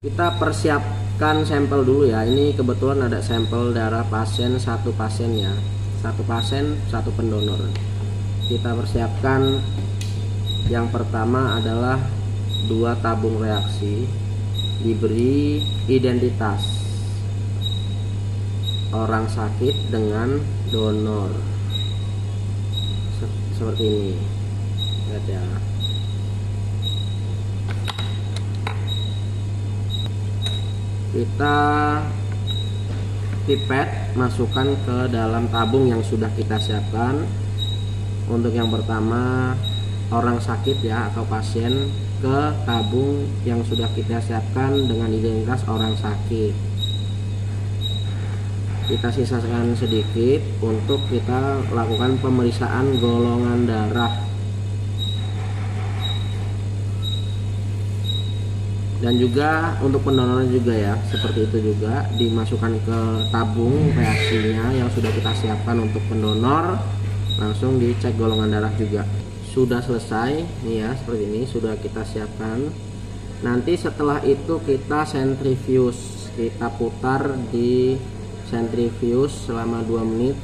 Kita persiapkan sampel dulu ya. Ini kebetulan ada sampel darah pasien, satu pasien ya. Satu pasien, satu pendonor. Kita persiapkan. Yang pertama adalah 2 tabung reaksi, diberi identitas orang sakit dengan donor seperti ini. Lihat ya. Kita pipet masukkan ke dalam tabung yang sudah kita siapkan. Untuk yang pertama orang sakit ya atau pasien ke tabung yang sudah kita siapkan dengan identitas orang sakit. Kita sisakan sedikit untuk kita lakukan pemeriksaan golongan darah. Dan juga untuk pendonor juga ya, seperti itu juga dimasukkan ke tabung reaksinya yang sudah kita siapkan untuk pendonor, langsung dicek golongan darah juga. Sudah selesai nih ya, seperti ini sudah kita siapkan. Nanti setelah itu kita centrifuge, kita putar di centrifuge selama 2 menit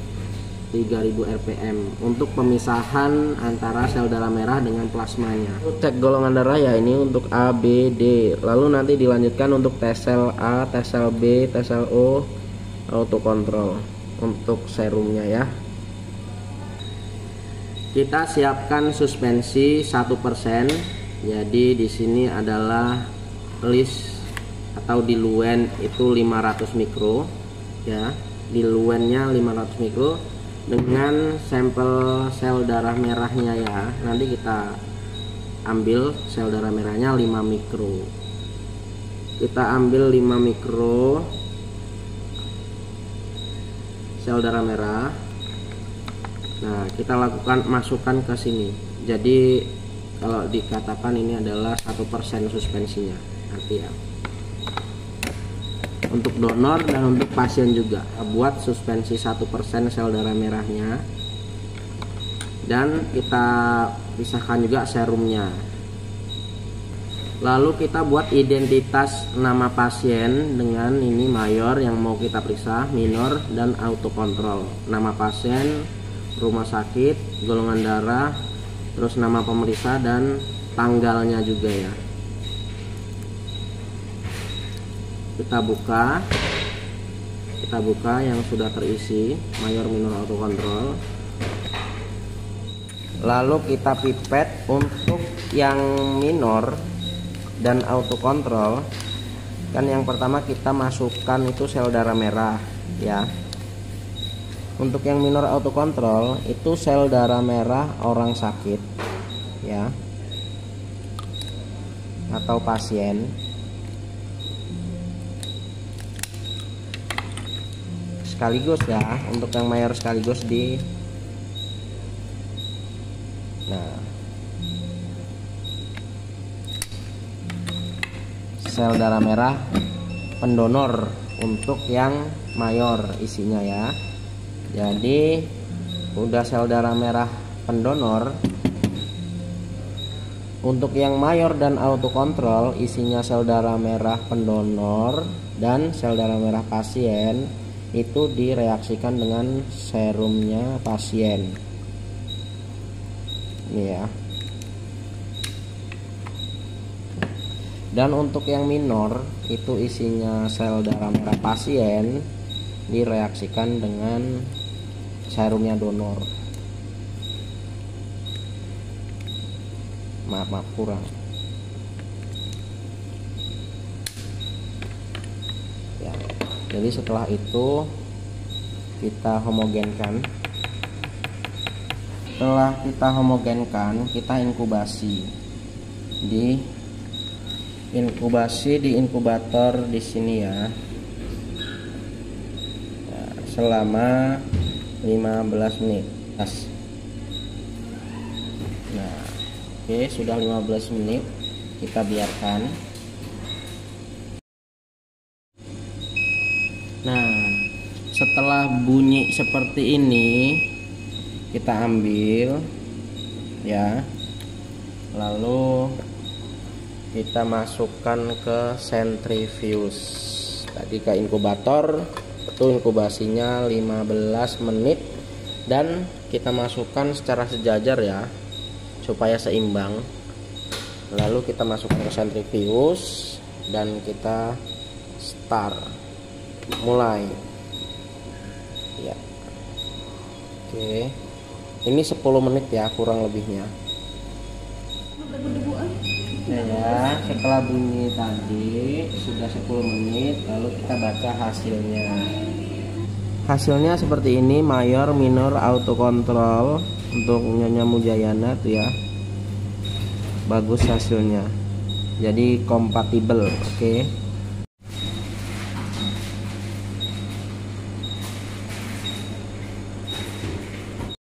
3000 rpm untuk pemisahan antara sel darah merah dengan plasmanya. Cek golongan darah ya, ini untuk A, B, D. Lalu nanti dilanjutkan untuk T sel A, T sel B, T sel O, autokontrol untuk serumnya ya. Kita siapkan suspensi 1%. Jadi di sini adalah list atau diluen itu 500 mikro ya. Diluennya 500 mikro dengan sampel sel darah merahnya ya. Nanti kita ambil sel darah merahnya 5 mikro. Kita ambil 5 mikro sel darah merah. Nah, kita lakukan masukkan ke sini. Jadi kalau dikatakan ini adalah 1% suspensinya. Arti ya. Untuk donor dan untuk pasien juga buat suspensi 1% sel darah merahnya, dan kita pisahkan juga serumnya. Lalu kita buat identitas nama pasien dengan ini mayor yang mau kita periksa, minor, dan autokontrol. Nama pasien, rumah sakit, golongan darah, terus nama pemeriksa dan tanggalnya juga ya. Kita buka yang sudah terisi mayor, minor, autokontrol. Lalu kita pipet untuk yang minor dan autokontrol. Kan yang pertama kita masukkan itu sel darah merah ya. Untuk yang minor autokontrol itu sel darah merah orang sakit ya atau pasien. Sekaligus ya, untuk yang mayor sekaligus di sel darah merah pendonor untuk yang mayor isinya ya. Jadi udah sel darah merah pendonor. Untuk yang mayor dan autokontrol isinya sel darah merah pendonor dan sel darah merah pasien, itu direaksikan dengan serumnya pasien. Ini ya. Dan untuk yang minor itu isinya sel darah merah pasien, direaksikan dengan serumnya donor. Maaf kurang ya. Jadi setelah itu kita homogenkan. Setelah kita homogenkan, kita inkubasi di inkubator di sini ya. Selama 15 menit. Nah, oke, sudah 15 menit, kita biarkan. Nah, setelah bunyi seperti ini, kita ambil ya, lalu kita masukkan ke centrifuge. Tadi ke inkubator itu inkubasinya 15 menit, dan kita masukkan secara sejajar ya supaya seimbang. Lalu kita masukkan ke centrifuge dan kita start, mulai ya. Oke, ini 10 menit ya kurang lebihnya ya. Setelah bunyi tadi sudah 10 menit, lalu kita baca hasilnya seperti ini: mayor, minor, auto control. Untuk Nyonya Mujayana tuh ya, bagus hasilnya, jadi kompatibel. Oke.